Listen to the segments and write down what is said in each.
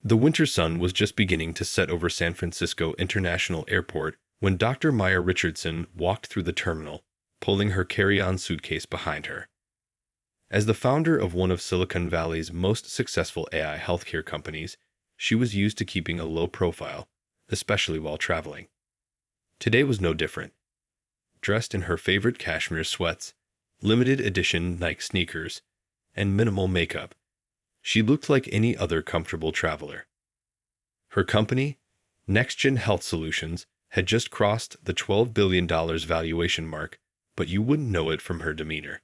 The winter sun was just beginning to set over San Francisco International Airport when Dr. Maya Richardson walked through the terminal, pulling her carry-on suitcase behind her. As the founder of one of Silicon Valley's most successful AI healthcare companies, she was used to keeping a low profile, especially while traveling. Today was no different. Dressed in her favorite cashmere sweats, limited edition Nike sneakers, and minimal makeup, she looked like any other comfortable traveler. Her company, NextGen Health Solutions, had just crossed the $12 billion valuation mark, but you wouldn't know it from her demeanor.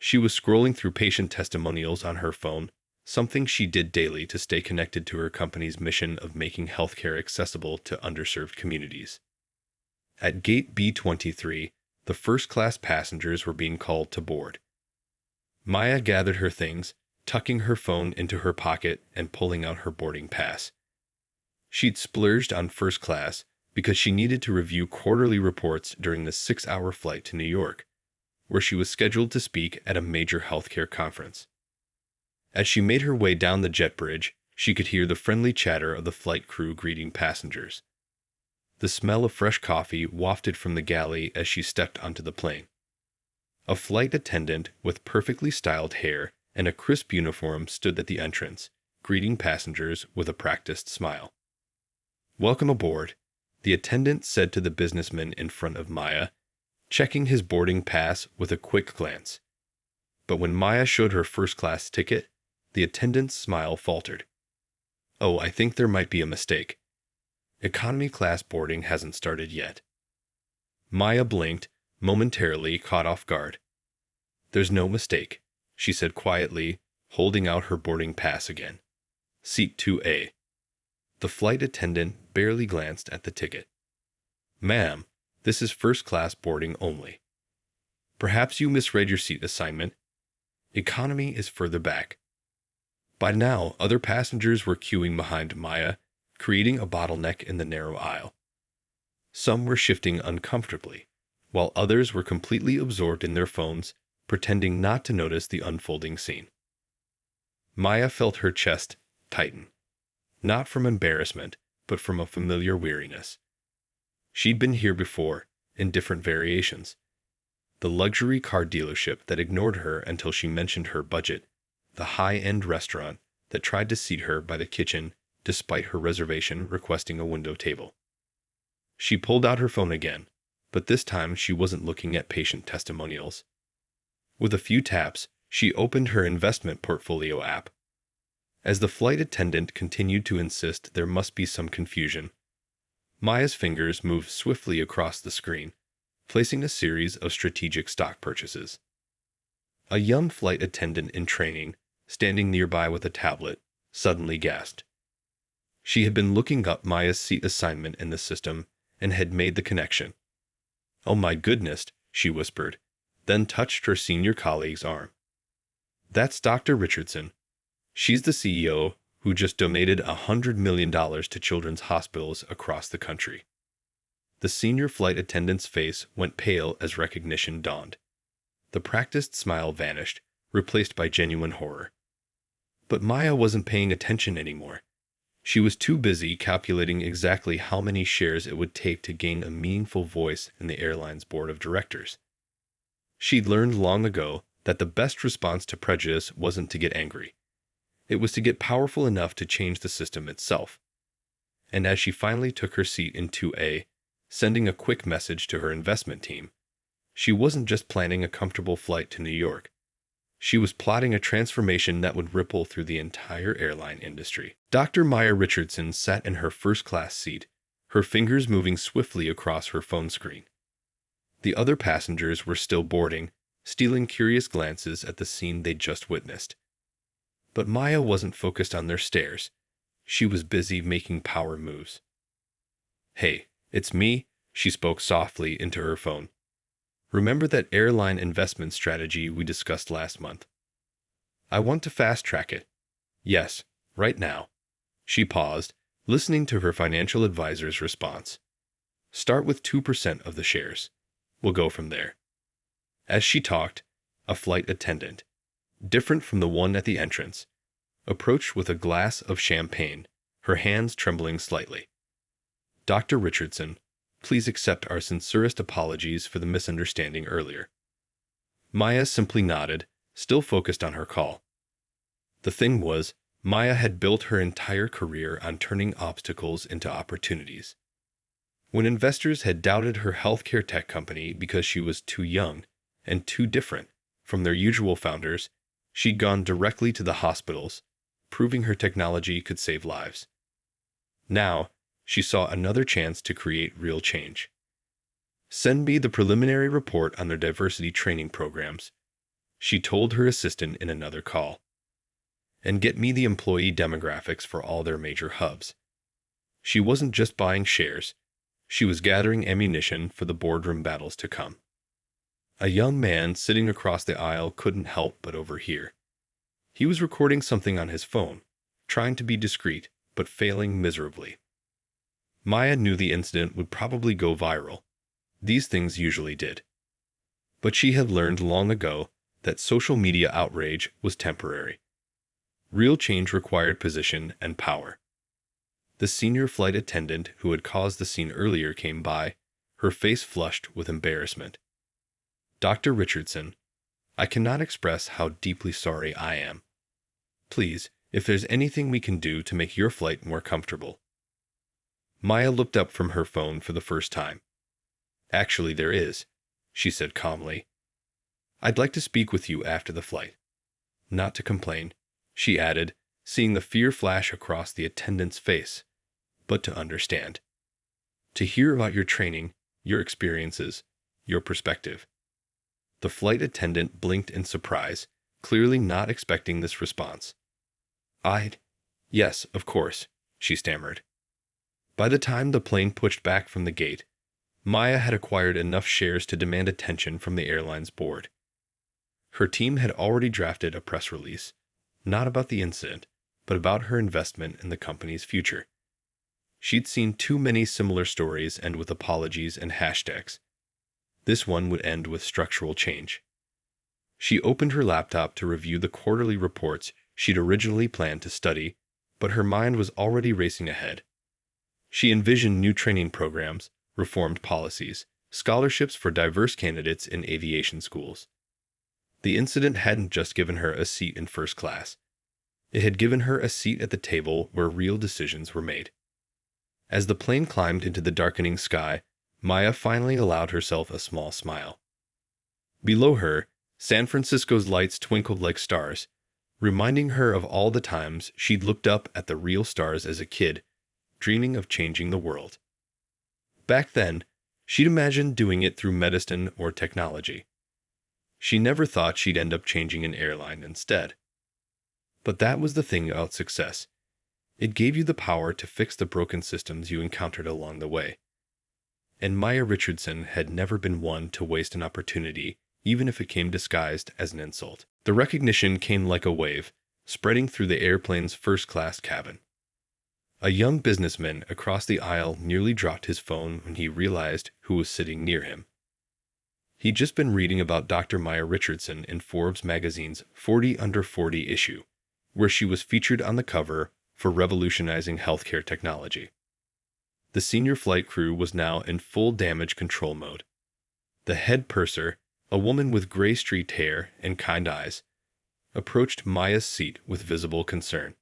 She was scrolling through patient testimonials on her phone, something she did daily to stay connected to her company's mission of making healthcare accessible to underserved communities. At Gate B23, the first-class passengers were being called to board. Maya gathered her things, tucking her phone into her pocket and pulling out her boarding pass. She'd splurged on first class because she needed to review quarterly reports during the 6-hour flight to New York, where she was scheduled to speak at a major healthcare conference. As she made her way down the jet bridge, she could hear the friendly chatter of the flight crew greeting passengers. The smell of fresh coffee wafted from the galley as she stepped onto the plane. A flight attendant with perfectly styled hair and a crisp uniform stood at the entrance, greeting passengers with a practiced smile. "Welcome aboard," the attendant said to the businessman in front of Maya, checking his boarding pass with a quick glance. But when Maya showed her first-class ticket, the attendant's smile faltered. "Oh, I think there might be a mistake. Economy class boarding hasn't started yet." Maya blinked, momentarily caught off guard. "There's no mistake," she said quietly, holding out her boarding pass again. "Seat 2A. The flight attendant barely glanced at the ticket. "Ma'am, this is first-class boarding only. Perhaps you misread your seat assignment. Economy is further back." By now, other passengers were queuing behind Maya, creating a bottleneck in the narrow aisle. Some were shifting uncomfortably, while others were completely absorbed in their phones, pretending not to notice the unfolding scene. Maya felt her chest tighten, not from embarrassment, but from a familiar weariness. She'd been here before, in different variations. The luxury car dealership that ignored her until she mentioned her budget, the high-end restaurant that tried to seat her by the kitchen despite her reservation requesting a window table. She pulled out her phone again, but this time she wasn't looking at patient testimonials. With a few taps, she opened her investment portfolio app. As the flight attendant continued to insist there must be some confusion, Maya's fingers moved swiftly across the screen, placing a series of strategic stock purchases. A young flight attendant in training, standing nearby with a tablet, suddenly gasped. She had been looking up Maya's seat assignment in the system and had made the connection. "Oh my goodness," she whispered, then touched her senior colleague's arm. "That's Dr. Richardson. She's the CEO who just donated $100 million to children's hospitals across the country." The senior flight attendant's face went pale as recognition dawned. The practiced smile vanished, replaced by genuine horror. But Maya wasn't paying attention anymore. She was too busy calculating exactly how many shares it would take to gain a meaningful voice in the airline's board of directors. She'd learned long ago that the best response to prejudice wasn't to get angry. It was to get powerful enough to change the system itself. And as she finally took her seat in 2A, sending a quick message to her investment team, she wasn't just planning a comfortable flight to New York. She was plotting a transformation that would ripple through the entire airline industry. Dr. Maya Richardson sat in her first-class seat, her fingers moving swiftly across her phone screen. The other passengers were still boarding, stealing curious glances at the scene they'd just witnessed. But Maya wasn't focused on their stares. She was busy making power moves. "Hey, it's me," she spoke softly into her phone. "Remember that airline investment strategy we discussed last month? I want to fast-track it. Yes, right now." She paused, listening to her financial advisor's response. "Start with 2% of the shares. We'll go from there." As she talked, a flight attendant, different from the one at the entrance, approached with a glass of champagne, her hands trembling slightly. "Dr. Richardson, please accept our sincerest apologies for the misunderstanding earlier." Maya simply nodded, still focused on her call. The thing was, Maya had built her entire career on turning obstacles into opportunities. When investors had doubted her healthcare tech company because she was too young and too different from their usual founders, she'd gone directly to the hospitals, proving her technology could save lives. Now, she saw another chance to create real change. "Send me the preliminary report on their diversity training programs," she told her assistant in another call. "And get me the employee demographics for all their major hubs." She wasn't just buying shares, she was gathering ammunition for the boardroom battles to come. A young man sitting across the aisle couldn't help but overhear. He was recording something on his phone, trying to be discreet, but failing miserably. Maya knew the incident would probably go viral. These things usually did. But she had learned long ago that social media outrage was temporary. Real change required position and power. The senior flight attendant who had caused the scene earlier came by, her face flushed with embarrassment. "Dr. Richardson, I cannot express how deeply sorry I am. Please, if there's anything we can do to make your flight more comfortable." Maya looked up from her phone for the first time. "Actually, there is," she said calmly. "I'd like to speak with you after the flight. Not to complain," she added, seeing the fear flash across the attendant's face, "but to understand. To hear about your training, your experiences, your perspective." The flight attendant blinked in surprise, clearly not expecting this response. Yes, of course," she stammered. By the time the plane pushed back from the gate, Maya had acquired enough shares to demand attention from the airline's board. Her team had already drafted a press release, not about the incident, but about her investment in the company's future. She'd seen too many similar stories end with apologies and hashtags. This one would end with structural change. She opened her laptop to review the quarterly reports she'd originally planned to study, but her mind was already racing ahead. She envisioned new training programs, reformed policies, scholarships for diverse candidates in aviation schools. The incident hadn't just given her a seat in first class. It had given her a seat at the table where real decisions were made. As the plane climbed into the darkening sky, Maya finally allowed herself a small smile. Below her, San Francisco's lights twinkled like stars, reminding her of all the times she'd looked up at the real stars as a kid, dreaming of changing the world. Back then, she'd imagined doing it through medicine or technology. She never thought she'd end up changing an airline instead. But that was the thing about success. It gave you the power to fix the broken systems you encountered along the way. And Maya Richardson had never been one to waste an opportunity, even if it came disguised as an insult. The recognition came like a wave, spreading through the airplane's first-class cabin. A young businessman across the aisle nearly dropped his phone when he realized who was sitting near him. He'd just been reading about Dr. Maya Richardson in Forbes magazine's 40 Under 40 issue, where she was featured on the cover for revolutionizing healthcare technology. The senior flight crew was now in full damage control mode. The head purser, a woman with gray-streaked hair and kind eyes, approached Maya's seat with visible concern.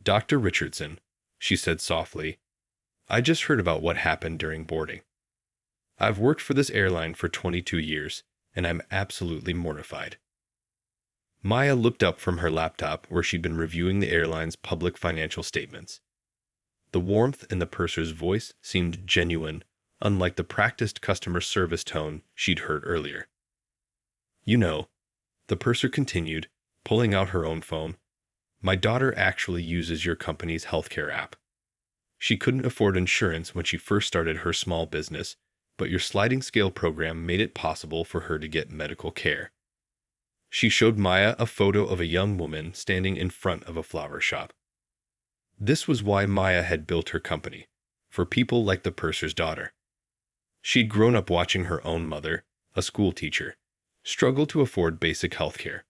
"Dr. Richardson," she said softly, "I just heard about what happened during boarding. I've worked for this airline for 22 years, and I'm absolutely mortified." Maya looked up from her laptop where she'd been reviewing the airline's public financial statements. The warmth in the purser's voice seemed genuine, unlike the practiced customer service tone she'd heard earlier. "You know," the purser continued, pulling out her own phone, "my daughter actually uses your company's healthcare app. She couldn't afford insurance when she first started her small business, but your sliding scale program made it possible for her to get medical care." She showed Maya a photo of a young woman standing in front of a flower shop. This was why Maya had built her company, for people like the purser's daughter. She'd grown up watching her own mother, a school teacher, struggle to afford basic health care.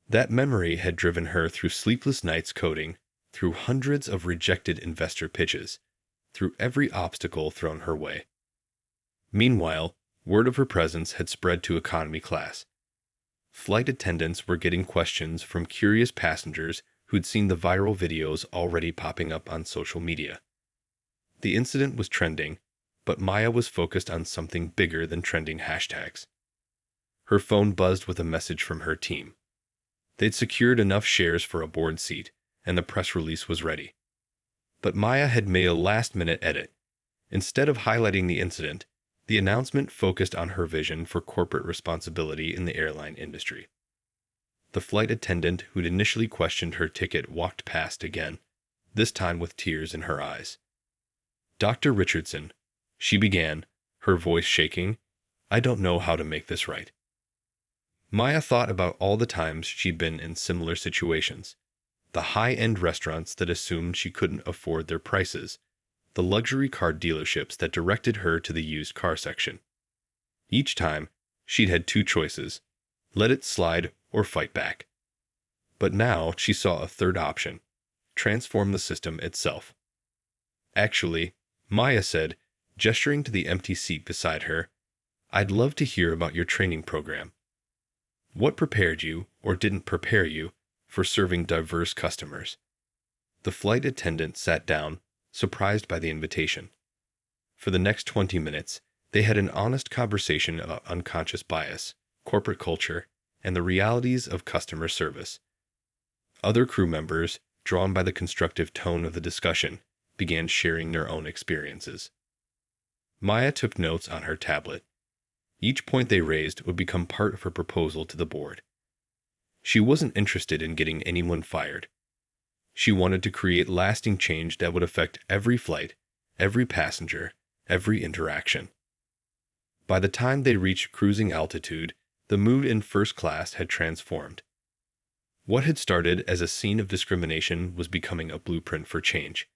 That memory had driven her through sleepless nights coding, through hundreds of rejected investor pitches, through every obstacle thrown her way. Meanwhile, word of her presence had spread to economy class. Flight attendants were getting questions from curious passengers who'd seen the viral videos already popping up on social media. The incident was trending, but Maya was focused on something bigger than trending hashtags. Her phone buzzed with a message from her team. They'd secured enough shares for a board seat, and the press release was ready. But Maya had made a last-minute edit. Instead of highlighting the incident, the announcement focused on her vision for corporate responsibility in the airline industry. The flight attendant who'd initially questioned her ticket walked past again, this time with tears in her eyes. "Dr. Richardson," she began, her voice shaking, "I don't know how to make this right." Maya thought about all the times she'd been in similar situations. The high-end restaurants that assumed she couldn't afford their prices, the luxury car dealerships that directed her to the used car section. Each time, she'd had two choices: let it slide or fight back. But now she saw a third option: transform the system itself. "Actually," Maya said, gesturing to the empty seat beside her, "I'd love to hear about your training program. What prepared you, or didn't prepare you, for serving diverse customers?" The flight attendant sat down, surprised by the invitation. For the next 20 minutes, they had an honest conversation about unconscious bias, corporate culture, and the realities of customer service. Other crew members, drawn by the constructive tone of the discussion, began sharing their own experiences. Maya took notes on her tablet. Each point they raised would become part of her proposal to the board. She wasn't interested in getting anyone fired. She wanted to create lasting change that would affect every flight, every passenger, every interaction. By the time they reached cruising altitude, the mood in first class had transformed. What had started as a scene of discrimination was becoming a blueprint for change.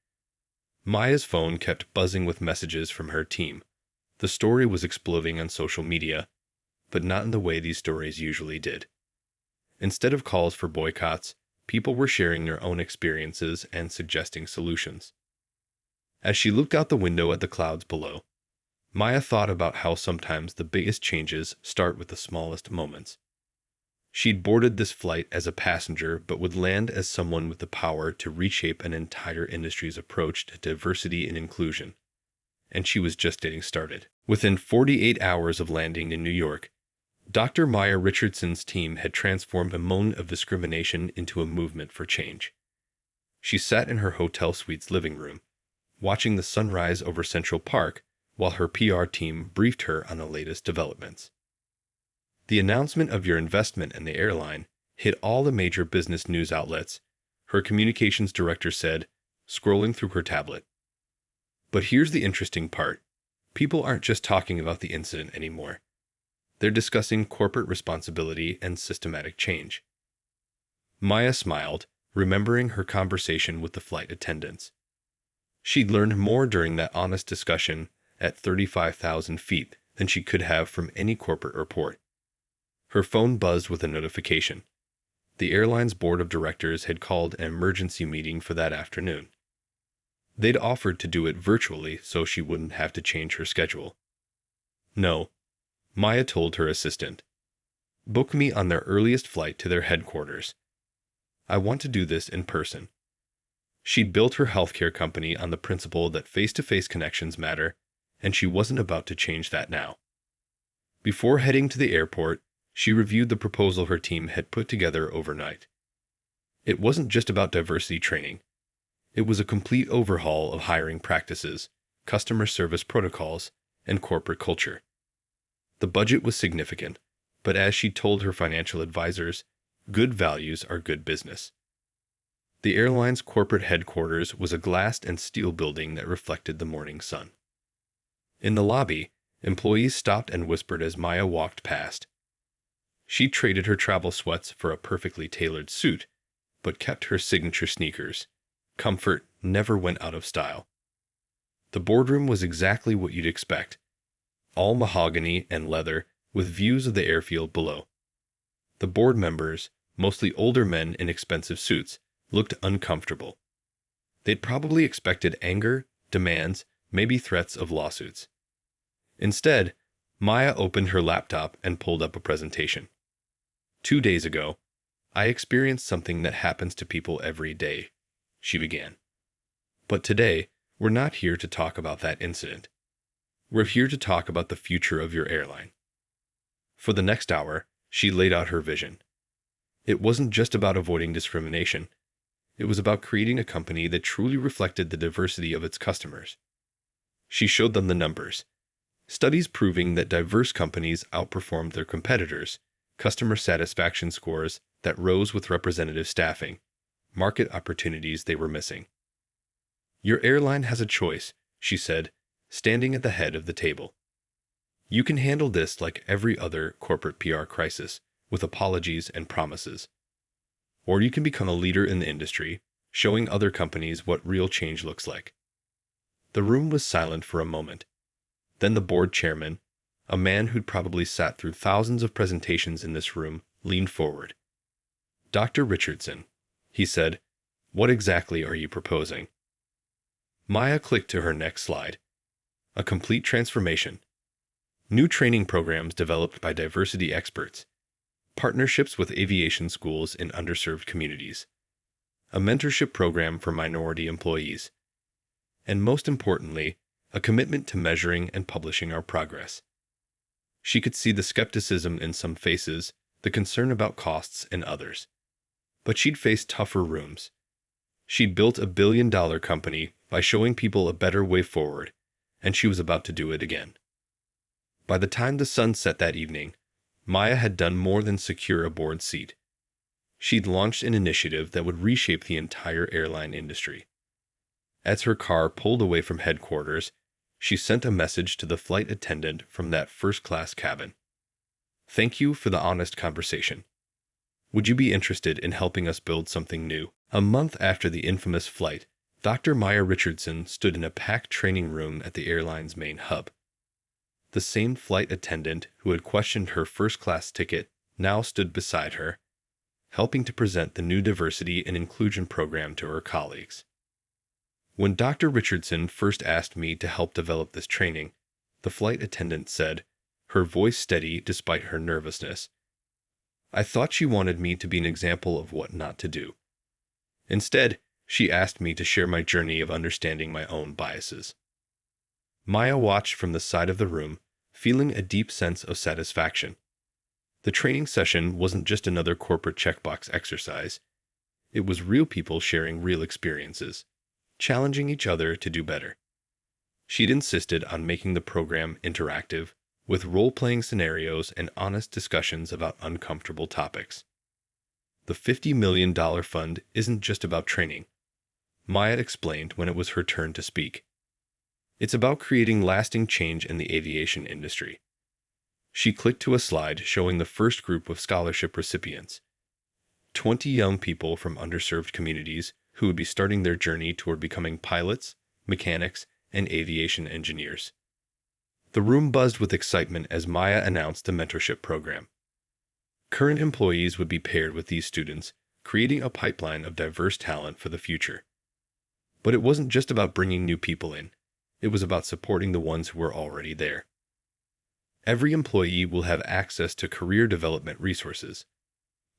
Maya's phone kept buzzing with messages from her team. The story was exploding on social media, but not in the way these stories usually did. Instead of calls for boycotts, people were sharing their own experiences and suggesting solutions. As she looked out the window at the clouds below, Maya thought about how sometimes the biggest changes start with the smallest moments. She'd boarded this flight as a passenger, but would land as someone with the power to reshape an entire industry's approach to diversity and inclusion. And she was just getting started. Within 48 hours of landing in New York, Dr. Maya Richardson's team had transformed a moment of discrimination into a movement for change. She sat in her hotel suite's living room, watching the sunrise over Central Park while her PR team briefed her on the latest developments. "The announcement of your investment in the airline hit all the major business news outlets," her communications director said, scrolling through her tablet. "But here's the interesting part. People aren't just talking about the incident anymore. They're discussing corporate responsibility and systematic change." Maya smiled, remembering her conversation with the flight attendants. She'd learned more during that honest discussion at 35,000 feet than she could have from any corporate report. Her phone buzzed with a notification. The airline's board of directors had called an emergency meeting for that afternoon. They'd offered to do it virtually so she wouldn't have to change her schedule. "No," Maya told her assistant. "Book me on their earliest flight to their headquarters. I want to do this in person." She'd built her healthcare company on the principle that face-to-face connections matter, and she wasn't about to change that now. Before heading to the airport, she reviewed the proposal her team had put together overnight. It wasn't just about diversity training. It was a complete overhaul of hiring practices, customer service protocols, and corporate culture. The budget was significant, but as she told her financial advisors, good values are good business. The airline's corporate headquarters was a glassed and steel building that reflected the morning sun. In the lobby, employees stopped and whispered as Maya walked past. She traded her travel sweats for a perfectly tailored suit, but kept her signature sneakers. Comfort never went out of style. The boardroom was exactly what you'd expect. All mahogany and leather, with views of the airfield below. The board members, mostly older men in expensive suits, looked uncomfortable. They'd probably expected anger, demands, maybe threats of lawsuits. Instead, Maya opened her laptop and pulled up a presentation. 2 days ago, I experienced something that happens to people every day, she began. But today, we're not here to talk about that incident. We're here to talk about the future of your airline. For the next hour, she laid out her vision. It wasn't just about avoiding discrimination. It was about creating a company that truly reflected the diversity of its customers. She showed them the numbers. Studies proving that diverse companies outperformed their competitors, customer satisfaction scores that rose with representative staffing, market opportunities they were missing. Your airline has a choice, she said, standing at the head of the table. You can handle this like every other corporate PR crisis, with apologies and promises. Or you can become a leader in the industry, showing other companies what real change looks like. The room was silent for a moment. Then the board chairman, a man who'd probably sat through thousands of presentations in this room, leaned forward. Dr. Richardson, he said, what exactly are you proposing? Maya clicked to her next slide. A complete transformation. New training programs developed by diversity experts. Partnerships with aviation schools in underserved communities. A mentorship program for minority employees. And most importantly, a commitment to measuring and publishing our progress. She could see the skepticism in some faces, the concern about costs in others. But she'd faced tougher rooms. She'd built a billion-dollar company by showing people a better way forward, and she was about to do it again. By the time the sun set that evening, Maya had done more than secure a board seat. She'd launched an initiative that would reshape the entire airline industry. As her car pulled away from headquarters, she sent a message to the flight attendant from that first-class cabin. Thank you for the honest conversation. Would you be interested in helping us build something new? A month after the infamous flight, Dr. Maya Richardson stood in a packed training room at the airline's main hub. The same flight attendant who had questioned her first-class ticket now stood beside her, helping to present the new diversity and inclusion program to her colleagues. When Dr. Richardson first asked me to help develop this training, the flight attendant said, her voice steady despite her nervousness, I thought she wanted me to be an example of what not to do. Instead, she asked me to share my journey of understanding my own biases. Maya watched from the side of the room, feeling a deep sense of satisfaction. The training session wasn't just another corporate checkbox exercise. It was real people sharing real experiences, challenging each other to do better. She'd insisted on making the program interactive, with role-playing scenarios and honest discussions about uncomfortable topics. The $50 million fund isn't just about training, Maya explained when it was her turn to speak. It's about creating lasting change in the aviation industry. She clicked to a slide showing the first group of scholarship recipients, 20 young people from underserved communities who would be starting their journey toward becoming pilots, mechanics, and aviation engineers. The room buzzed with excitement as Maya announced the mentorship program. Current employees would be paired with these students, creating a pipeline of diverse talent for the future. But it wasn't just about bringing new people in. It was about supporting the ones who were already there. Every employee will have access to career development resources.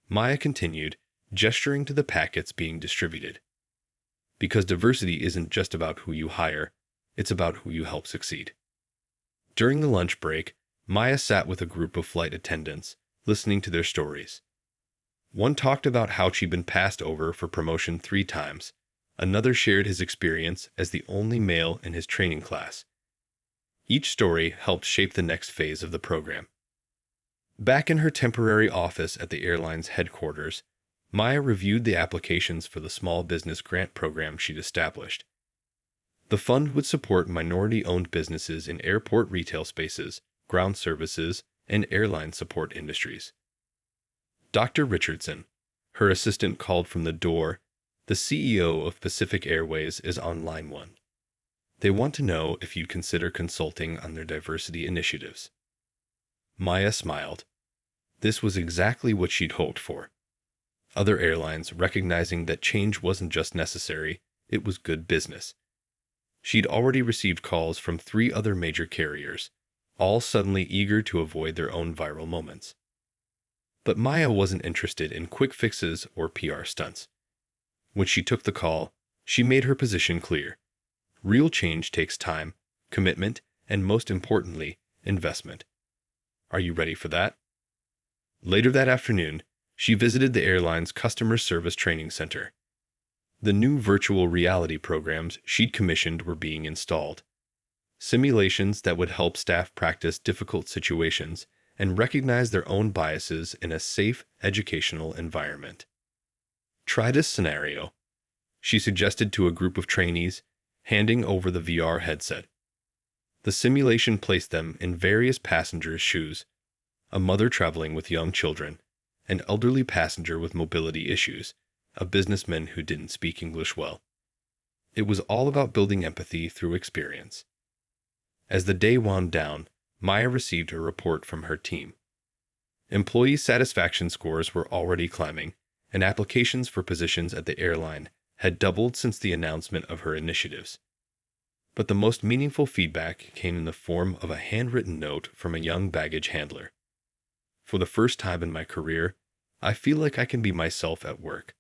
Maya continued, gesturing to the packets being distributed. Because diversity isn't just about who you hire, it's about who you help succeed. During the lunch break, Maya sat with a group of flight attendants, listening to their stories. One talked about how she'd been passed over for promotion 3 times. Another shared his experience as the only male in his training class. Each story helped shape the next phase of the program. Back in her temporary office at the airline's headquarters, Maya reviewed the applications for the small business grant program she'd established. The fund would support minority-owned businesses in airport retail spaces, ground services, and airline support industries. Dr. Richardson, her assistant, called from the door. The CEO of Pacific Airways is on line 1. They want to know if you'd consider consulting on their diversity initiatives. Maya smiled. This was exactly what she'd hoped for. Other airlines, recognizing that change wasn't just necessary, it was good business. She'd already received calls from 3 other major carriers, all suddenly eager to avoid their own viral moments. But Maya wasn't interested in quick fixes or PR stunts. When she took the call, she made her position clear. Real change takes time, commitment, and most importantly, investment. Are you ready for that? Later that afternoon, she visited the airline's customer service training center. The new virtual reality programs she'd commissioned were being installed. Simulations that would help staff practice difficult situations and recognize their own biases in a safe, educational environment. Try this scenario, she suggested to a group of trainees, handing over the VR headset. The simulation placed them in various passengers' shoes: a mother traveling with young children, an elderly passenger with mobility issues, a businessman who didn't speak English well. It was all about building empathy through experience. As the day wound down, Maya received a report from her team. Employee satisfaction scores were already climbing, and applications for positions at the airline had doubled since the announcement of her initiatives. But the most meaningful feedback came in the form of a handwritten note from a young baggage handler. For the first time in my career, I feel like I can be myself at work.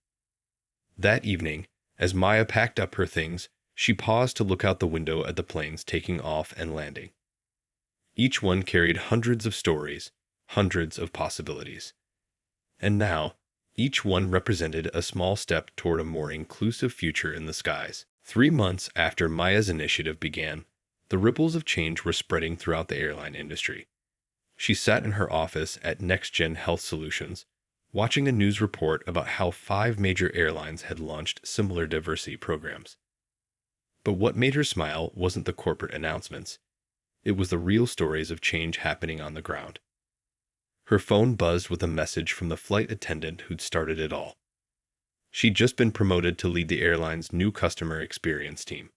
That evening, as Maya packed up her things, she paused to look out the window at the planes taking off and landing. Each one carried hundreds of stories, hundreds of possibilities. And now, each one represented a small step toward a more inclusive future in the skies. 3 months after Maya's initiative began, the ripples of change were spreading throughout the airline industry. She sat in her office at NextGen Health Solutions, watching a news report about how 5 major airlines had launched similar diversity programs. But what made her smile wasn't the corporate announcements. It was the real stories of change happening on the ground. Her phone buzzed with a message from the flight attendant who'd started it all. She'd just been promoted to lead the airline's new customer experience team.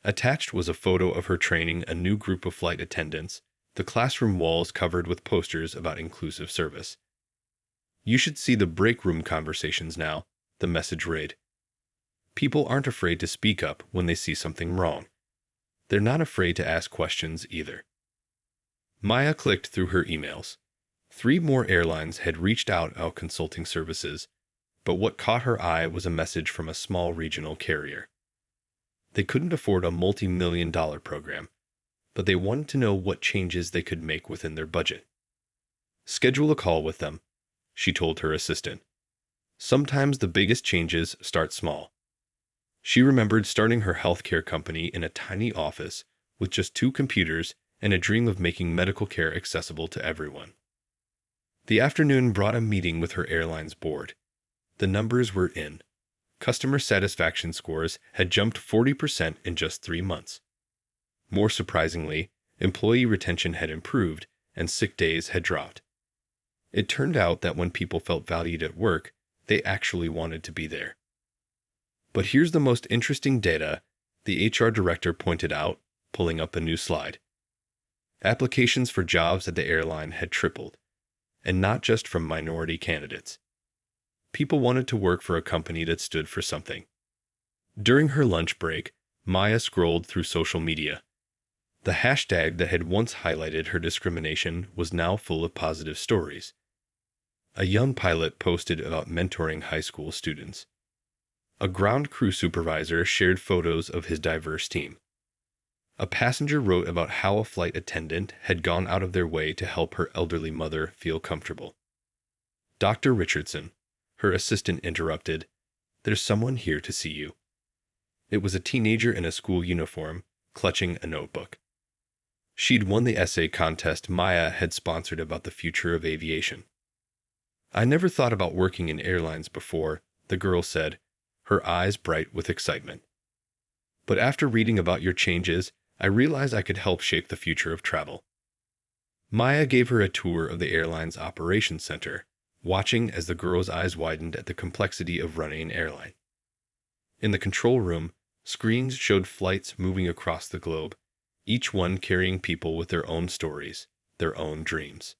Attached was a photo of her training a new group of flight attendants, the classroom walls covered with posters about inclusive service. "You should see the break room conversations now," the message read. "People aren't afraid to speak up when they see something wrong. They're not afraid to ask questions either." Maya clicked through her emails. 3 more airlines had reached out about consulting services, but what caught her eye was a message from a small regional carrier. They couldn't afford a multi-million-dollar program, but they wanted to know what changes they could make within their budget. "Schedule a call with them," she told her assistant. "Sometimes the biggest changes start small." She remembered starting her healthcare company in a tiny office with just 2 computers and a dream of making medical care accessible to everyone. The afternoon brought a meeting with her airline's board. The numbers were in. Customer satisfaction scores had jumped 40% in just 3 months. More surprisingly, employee retention had improved and sick days had dropped. It turned out that when people felt valued at work, they actually wanted to be there. But here's the most interesting data, the HR director pointed out, pulling up a new slide. Applications for jobs at the airline had tripled, and not just from minority candidates. People wanted to work for a company that stood for something. During her lunch break, Maya scrolled through social media. The hashtag that had once highlighted her discrimination was now full of positive stories. A young pilot posted about mentoring high school students. A ground crew supervisor shared photos of his diverse team. A passenger wrote about how a flight attendant had gone out of their way to help her elderly mother feel comfortable. "Dr. Richardson," her assistant interrupted, "there's someone here to see you." It was a teenager in a school uniform, clutching a notebook. She'd won the essay contest Maya had sponsored about the future of aviation. "I never thought about working in airlines before," the girl said, her eyes bright with excitement. "But after reading about your changes, I realized I could help shape the future of travel." Maya gave her a tour of the airline's operations center, watching as the girl's eyes widened at the complexity of running an airline. In the control room, screens showed flights moving across the globe, each one carrying people with their own stories, their own dreams.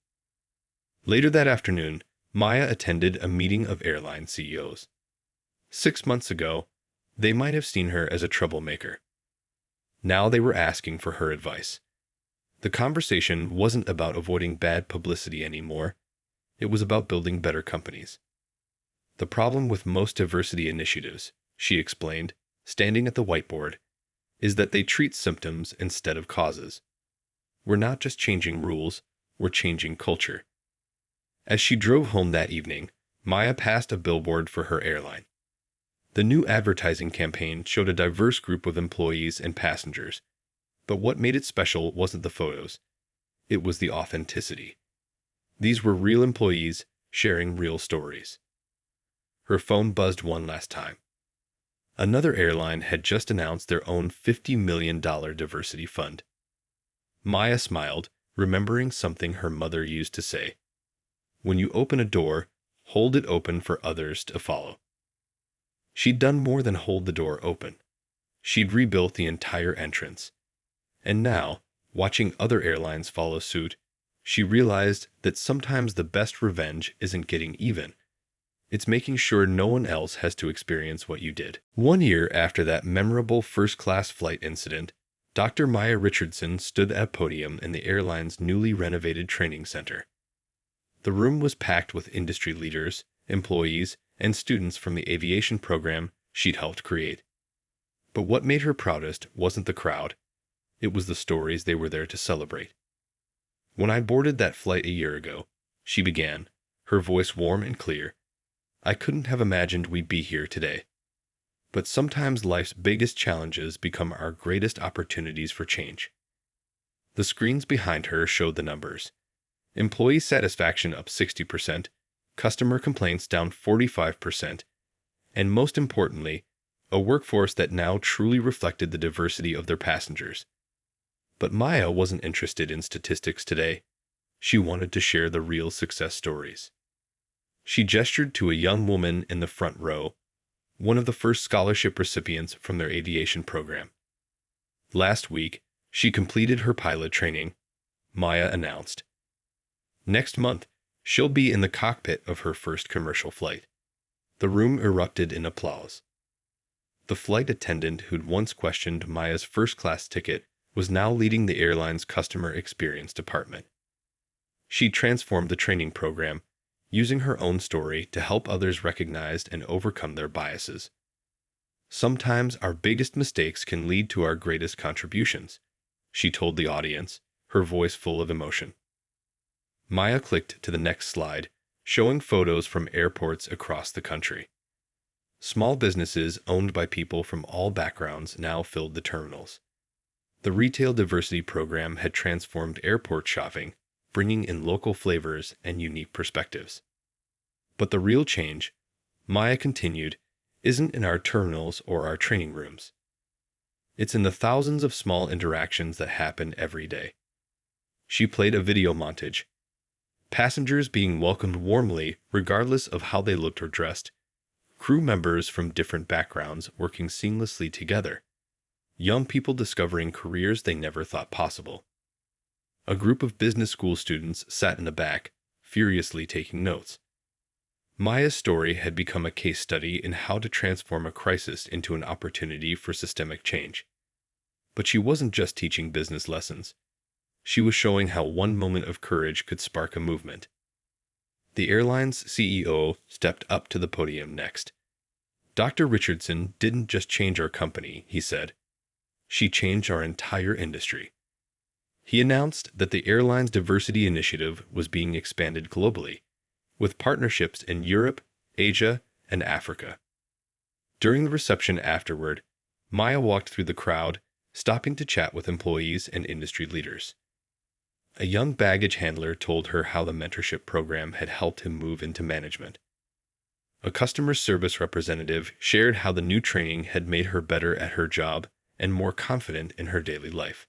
Later that afternoon, Maya attended a meeting of airline CEOs. 6 months ago, they might have seen her as a troublemaker. Now they were asking for her advice. The conversation wasn't about avoiding bad publicity anymore. It was about building better companies. The problem with most diversity initiatives, she explained, standing at the whiteboard, is that they treat symptoms instead of causes. We're not just changing rules, we're changing culture. As she drove home that evening, Maya passed a billboard for her airline. The new advertising campaign showed a diverse group of employees and passengers. But what made it special wasn't the photos. It was the authenticity. These were real employees sharing real stories. Her phone buzzed one last time. Another airline had just announced their own $50 million diversity fund. Maya smiled, remembering something her mother used to say. When you open a door, hold it open for others to follow. She'd done more than hold the door open. She'd rebuilt the entire entrance. And now, watching other airlines follow suit, she realized that sometimes the best revenge isn't getting even. It's making sure no one else has to experience what you did. 1 year after that memorable first-class flight incident, Dr. Maya Richardson stood at a podium in the airline's newly renovated training center. The room was packed with industry leaders, employees, and students from the aviation program she'd helped create. But what made her proudest wasn't the crowd. It was the stories they were there to celebrate. When I boarded that flight a year ago, she began, her voice warm and clear, I couldn't have imagined we'd be here today. But sometimes life's biggest challenges become our greatest opportunities for change. The screens behind her showed the numbers. Employee satisfaction up 60%, customer complaints down 45%, and most importantly, a workforce that now truly reflected the diversity of their passengers. But Maya wasn't interested in statistics today. She wanted to share the real success stories. She gestured to a young woman in the front row, one of the first scholarship recipients from their aviation program. Last week, she completed her pilot training, Maya announced. Next month, she'll be in the cockpit of her first commercial flight. The room erupted in applause. The flight attendant who'd once questioned Maya's first-class ticket was now leading the airline's customer experience department. She transformed the training program, using her own story to help others recognize and overcome their biases. Sometimes our biggest mistakes can lead to our greatest contributions, she told the audience, her voice full of emotion. Maya clicked to the next slide, showing photos from airports across the country. Small businesses owned by people from all backgrounds now filled the terminals. The retail diversity program had transformed airport shopping, bringing in local flavors and unique perspectives. But the real change, Maya continued, isn't in our terminals or our training rooms. It's in the thousands of small interactions that happen every day. She played a video montage. Passengers being welcomed warmly regardless of how they looked or dressed. Crew members from different backgrounds working seamlessly together. Young people discovering careers they never thought possible. A group of business school students sat in the back, furiously taking notes. Maya's story had become a case study in how to transform a crisis into an opportunity for systemic change. But she wasn't just teaching business lessons. She was showing how one moment of courage could spark a movement. The airline's CEO stepped up to the podium next. Dr. Richardson didn't just change our company, he said. She changed our entire industry. He announced that the airline's diversity initiative was being expanded globally, with partnerships in Europe, Asia, and Africa. During the reception afterward, Maya walked through the crowd, stopping to chat with employees and industry leaders. A young baggage handler told her how the mentorship program had helped him move into management. A customer service representative shared how the new training had made her better at her job and more confident in her daily life.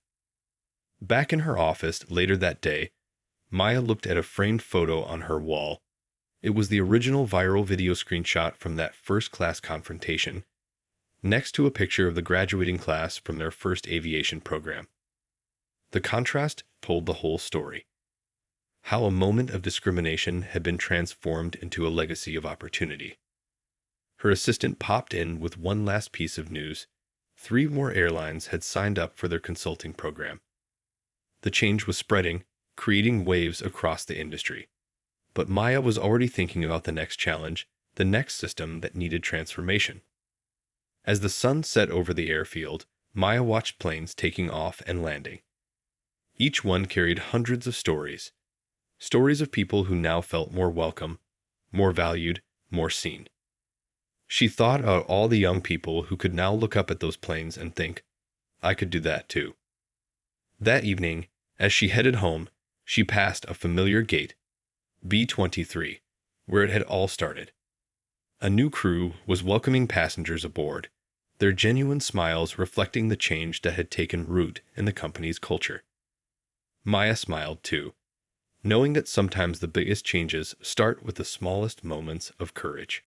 Back in her office later that day, Maya looked at a framed photo on her wall. It was the original viral video screenshot from that first-class confrontation, next to a picture of the graduating class from their first aviation program. The contrast told the whole story. how a moment of discrimination had been transformed into a legacy of opportunity. Her assistant popped in with one last piece of news. 3 more airlines had signed up for their consulting program. The change was spreading, creating waves across the industry. But Maya was already thinking about the next challenge, the next system that needed transformation. As the sun set over the airfield, Maya watched planes taking off and landing. Each one carried hundreds of stories. Stories of people who now felt more welcome, more valued, more seen. She thought of all the young people who could now look up at those planes and think, I could do that too. That evening, as she headed home, she passed a familiar gate, B-23, where it had all started. A new crew was welcoming passengers aboard, their genuine smiles reflecting the change that had taken root in the company's culture. Maya smiled too, knowing that sometimes the biggest changes start with the smallest moments of courage.